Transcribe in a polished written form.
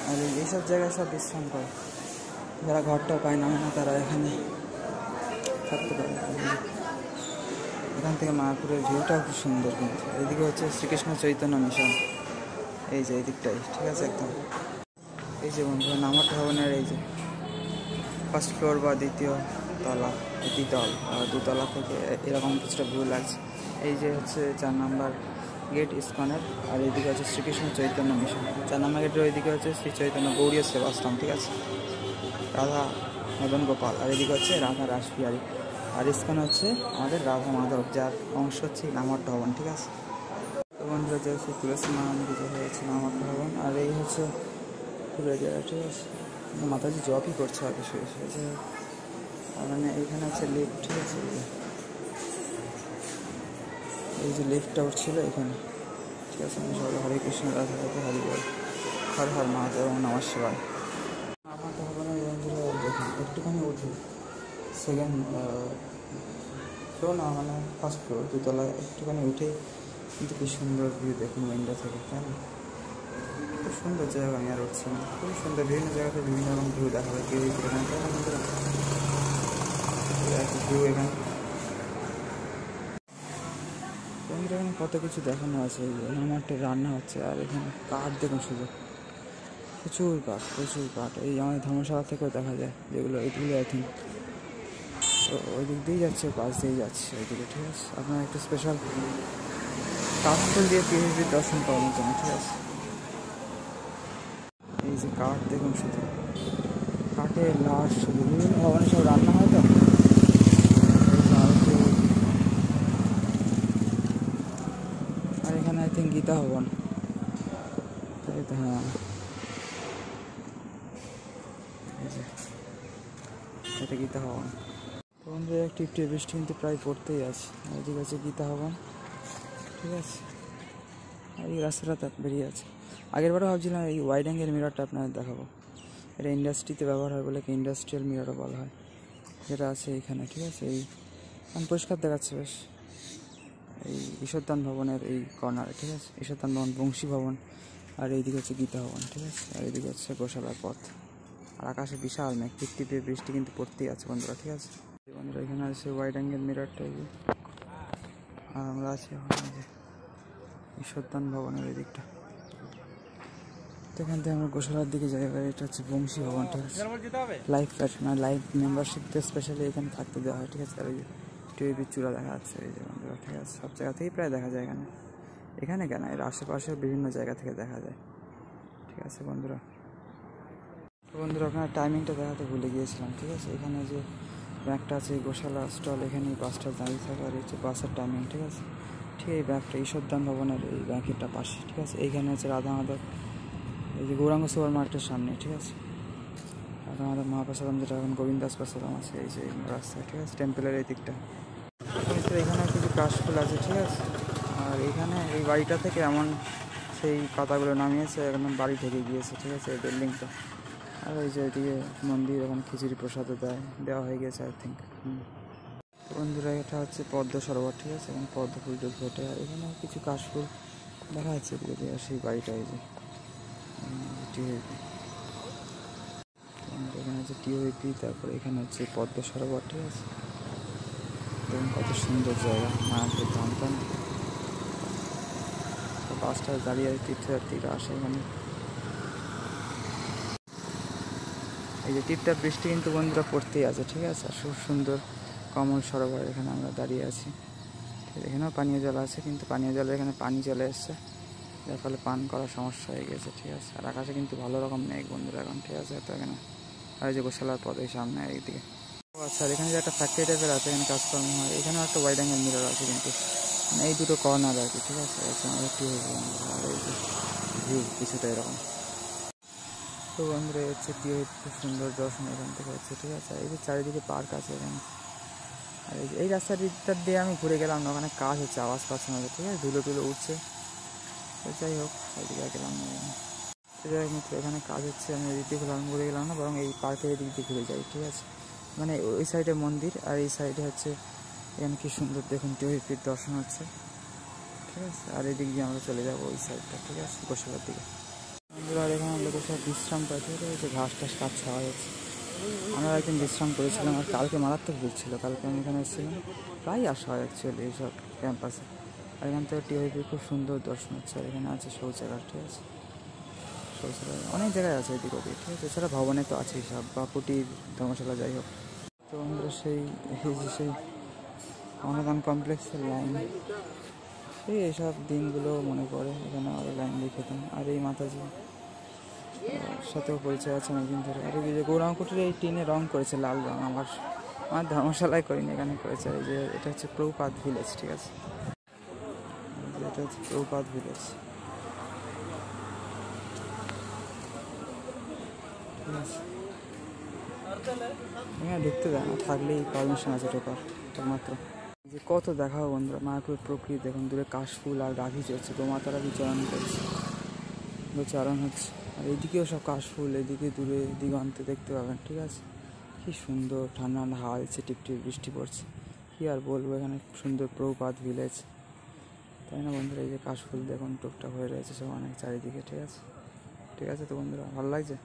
আর এইসব জায়গায় সব বিশ্রাম করে, যারা ঘরটা পায় না তারা এখানে থাকতে পারে। এখান থেকে মায়াপুরের ভিউটাও খুব সুন্দর, কিন্তু এইদিকে হচ্ছে শ্রীকৃষ্ণ চৈতন্য মিশন, এই যে এই দিকটাই, ঠিক আছে একদম। এই যে বন্ধুরা নামার ভবনের এই যে ফার্স্ট ফ্লোর বা দ্বিতীয় তলা, দ্বিতল দুতলা থেকে এরকম কিছুটা ভিউ লাগছে। এই যে হচ্ছে 4 নম্বর গেট ইস্কনের, আর এইদিকে হচ্ছে শ্রীকৃষ্ণ চৈতন্য মিশন। 4 নম্বর গেটের ওইদিকে হচ্ছে শ্রী চৈতন্য গৌড়ীয় সেবাশ্রম, ঠিক আছে, রাধা মদন গোপাল, আর এদিকে হচ্ছে রাধা রাসবিহারী, আর ইস্কন হচ্ছে আমাদের রাধা মাধব, যার অংশ হচ্ছে নামট ভবন, ঠিক আছে। তো বন্ধুরা যে হচ্ছে তুলসী মহানন্দী যে হয়েছে নামট ভবন, আর এই হচ্ছে পুরো জায়গা, ঠিক আছে। মাতাজি জবই করছে হয়তো শুয়ে শুয়ে, আর মানে এইখানে হচ্ছে লিফট, ঠিক আছে। এই যে লিফটটা উঠছিল এখানে, ঠিক আছে। আমি সবাই হরে কৃষ্ণ রাধা রাধা হরি বল, হর হর মহাদেব এবং নমঃ শিবায়। আমার তো হবে না বন্ধুরা, দেখুন একটুখানি উঠে সেকেন্ড ফ্লোর না, মানে ফার্স্ট ফ্লোর দুতলায় একটুখানি উঠেই কিন্তু কি সুন্দর ভিউ দেখুন উইন্ডো থেকে, তাই না? খুব সুন্দর জায়গা, আমি আর উঠছি না, খুব সুন্দর। বিভিন্ন জায়গাতে বিভিন্ন রকম ভিউ দেখা যায়, কেউ এখানে, তাই না বন্ধুরা? ভিউ এখানে এখানে কত কিছু দেখানো আছে। আমারটা রান্না হচ্ছে, আর এখানে কাঠ দেখুন শুধু, প্রচুর কাঠ প্রচুর কাঠ। এই আমাদের ধর্মশালা থেকেও দেখা যায়, যেগুলো এইগুলো আই থিঙ্ক তো ওই দিক দিয়েই যাচ্ছে, পাশ দিয়েই যাচ্ছে ওইদিকে, ঠিক আছে। আপনার একটা স্পেশাল কাঠফুল দিয়ে পিএইচডির দর্শন করানোর জন্য, ঠিক আছে। এই যে কাঠ দেখুন শুধু, কাঠের লাশ শুধু, বিভিন্ন ভবনে সব রান্না হয় তো। আর এখানে আই থিঙ্ক গীতা ভবন, তাই তো, হ্যাঁ এটা গীতা ভবন। বন্ধুরা একটু একটু বৃষ্টি কিন্তু প্রায় পড়তেই আছে। এদিকে আছে গীতা ভবন, ঠিক আছে। আর এই রাস্তাটা বেরিয়ে আছে। আগের বারও ভাবছিলাম এই ওয়াইড অ্যাঙ্গেল মিররটা আপনাদের দেখাবো, এটা ইন্ডাস্ট্রিতে ব্যবহার হয় বলে কি ইন্ডাস্ট্রিয়াল মিররও বলা হয়, যেটা আছে এইখানে, ঠিক আছে। এই পরিষ্কার দেখাচ্ছে বেশ, এই ঈশ্বরদান ভবনের এই কর্নারে, ঠিক আছে। ঈশ্বরদান ভবন, বংশী ভবন, আর এইদিকে হচ্ছে গীতা ভবন, ঠিক আছে। আর এইদিকে হচ্ছে গোশালার পথ, আর আকাশে বিশাল মেঘ, টিপটিপে বৃষ্টি কিন্তু পড়তেই আছে বন্ধুরা, ঠিক আছে। বন্ধুরা এখানে আছে ওয়াইড অ্যাঙ্গেল মিররটা, এই যে, আর আমরা আছি এখন এই যে ঈশ্বরদান ভবনের ওই দিকটা। তো এখান থেকে আমরা গোশালার দিকে যাই, এটা হচ্ছে বংশী ভবন, ঠিক আছে। লাইফ মানে লাইফ মেম্বারশিপদের স্পেশালি এখানে থাকতে দেওয়া হয়, ঠিক আছে। আর ওই যে টিভির চূড়া দেখা যাচ্ছে এই যে বন্ধুরা, ঠিক আছে। সব জায়গা থেকেই প্রায় দেখা যায় এখানে, এখানে কেন এর আশেপাশের বিভিন্ন জায়গা থেকে দেখা যায়, ঠিক আছে বন্ধুরা। তো বন্ধুরা ওখানে টাইমিংটা দেখাতে ভুলে গিয়েছিলাম, ঠিক আছে। এখানে যে ব্যাগটা আছে গোশালা স্টল, এখানেই বাসটা দাঁড়িয়ে থাকে, আর হচ্ছে বাসের টাইমিং, ঠিক আছে। ঠিক এই ব্যাগটা ঈশ্বরদান ভবনের এই ব্যাংকেরটা পাশে, ঠিক আছে। এইখানে হচ্ছে রাধা মাধব, এই যে গৌরাঙ্গ সুপার মার্কেটের সামনে, ঠিক আছে। রাধা মাধব মহাপ্রসাদম, যেটা এখন গোবিন্দাস প্রসাদম আছে, এই যে রাস্তায়, ঠিক আছে, টেম্পলের এই দিকটা। এখানে কিছু কাশফুল আছে, ঠিক আছে। আর এখানে এই বাড়িটা থেকে এমন সেই পাতাগুলো নামিয়েছে, একদম বাড়ি থেকে গিয়েছে, ঠিক আছে, এই বিল্ডিংটা। আর ওই যে এদিকে মন্দির, এখন খিচুড়ি প্রসাদও দেওয়া হয়ে গেছে আই থিঙ্ক। বন্ধুরা এটা হচ্ছে পদ্ম সরোবর, ঠিক আছে, এবং পদ্ম ফুল ফোটে। আর এখানে কিছু কাশফুল দেখা যাচ্ছে এদিকে, আর সেই বাড়িটা এই যে টিওপি, এখানে হচ্ছে টিওপি, তারপরে এখানে হচ্ছে পদ্ম সরোবর, ঠিক আছে। দেখুন কত সুন্দর জায়গা, মায়াপুর ধামটা। বাসটা দাঁড়িয়ে তীর্থযাত্রীরা আসে এখানে। এই যে টিপটাপ বৃষ্টি কিন্তু বন্ধুরা পড়তেই আছে, ঠিক আছে। আর খুব সুন্দর কমল সরোবর, এখানে আমরা দাঁড়িয়ে আছি। এখানেও পানীয় জল আছে, কিন্তু পানীয় জলের এখানে পানি চলে এসছে, যার ফলে পান করার সমস্যা হয়ে গেছে, ঠিক আছে। আর আকাশে কিন্তু ভালো রকম মেঘ বন্ধুরা এখন, ঠিক আছে। তো এখানে আর যে গোশালার পথ এই সামনে এইদিকে। আচ্ছা, আর এখানে যে একটা ফ্যাক্টরি টাইপের আছে, এখানে কাজকর্ম হয়। এখানেও একটা ওয়াইড অ্যাঙ্গেল মিরর আছে, কিন্তু মানে এই দুটো কর্নার আর কি, ঠিক আছে। আমাদের একটু আর এই যে ভিউ কিছুটা এরকম। তো বন্ধুরা হচ্ছে খুব সুন্দর দর্শন এখান থেকে হচ্ছে, ঠিক আছে। এই যে চারিদিকে পার্ক আছে এখানে, আর এই রাস্তাটার দিয়ে আমি ঘুরে গেলাম না, ওখানে কাজ হচ্ছে, আওয়াজ পাচ্ছে না, ঠিক আছে, ধুলো টুলো উঠছে। তো যাই হোক, ওইদিকে গেলাম না, যাই হোক মিত্র, এখানে কাজ হচ্ছে, আমি ওই দিক দিয়ে ঘুরে গেলাম না, বরং এই পার্কের এই দিক দিয়ে ঘুরে যাই, ঠিক আছে। মানে ওই সাইডে মন্দির, আর এই সাইডে হচ্ছে এখানে কি সুন্দর দেখুন টিভির দর্শন হচ্ছে, ঠিক আছে। আর এই দিক দিয়ে আমরা চলে যাবো ওই সাইডটা, ঠিক আছে, গোশালার দিকে। আর এখানে লোকের সব বিশ্রাম করে, ঠিক আছে, ঘাস টাস কাটছে খাওয়া যাচ্ছে। আমরা একদিন বিশ্রাম করেছিলাম, আর কালকে মারাত্মক ভিড় ছিল। কালকে আমি এখানে এসেছিলাম, প্রায় আসা হয় অ্যাকচুয়ালি এইসব ক্যাম্পাসে। আর এখান থেকে টিওপি খুব সুন্দর দর্শন হচ্ছে। আর এখানে আছে শৌচাগার, ঠিক আছে, শৌচাগার অনেক জায়গায় আছে এদিক ওদিক, ঠিক আছে। এছাড়া ভবনে তো আছেই সব, বা কুটির, ধর্মশালা, যাই হোক। তো আমরা সেই এই যে সেই অনুদান কমপ্লেক্সের লাইন, এইসব দিনগুলো মনে পড়ে। এখানে আরও লাইন দিয়ে খেতাম। আর এই মাতাজি সাথেও পরিচয় আছে অনেকদিন ধরে। আর এই যে গৌরাঙ্গকুটির এই টিনে রং করেছে লাল রং, আমার ধর্মশালায় করিনি, এখানে করেছে। এই যে এটা হচ্ছে প্রভুপাদ ভিলেজ, ঠিক আছে, এটা হচ্ছে প্রভুপাদ ভিলেজ, ঠিক আছে। এখানে ঢুকতে দেয় না, থাকলেই পারমিশন আছে ঢোকার একমাত্র। যে কত দেখাবো বন্ধুরা, মায়াপুর প্রকৃতি দেখুন, দূরে কাশফুল আর গাভী চড়ছে, গোমাতারা বিচরণ করছে, গোচারণ হচ্ছে। আর এইদিকেও সব কাশফুল, এদিকে দূরে দিগন্তে দেখতে পাবেন, ঠিক আছে। কি সুন্দর ঠান্ডা ঠান্ডা হাওয়া দিচ্ছে, টিপটিপ বৃষ্টি পড়ছে। কি আর বলবো, এখানে সুন্দর প্রভুপাদ ভিলেজ, তাই না বন্ধুরা? এই যে কাশফুল দেখুন টুকটাক হয়ে রয়েছে সব অনেক চারিদিকে, ঠিক আছে। ঠিক আছে তো বন্ধুরা, ভালো লাগছে।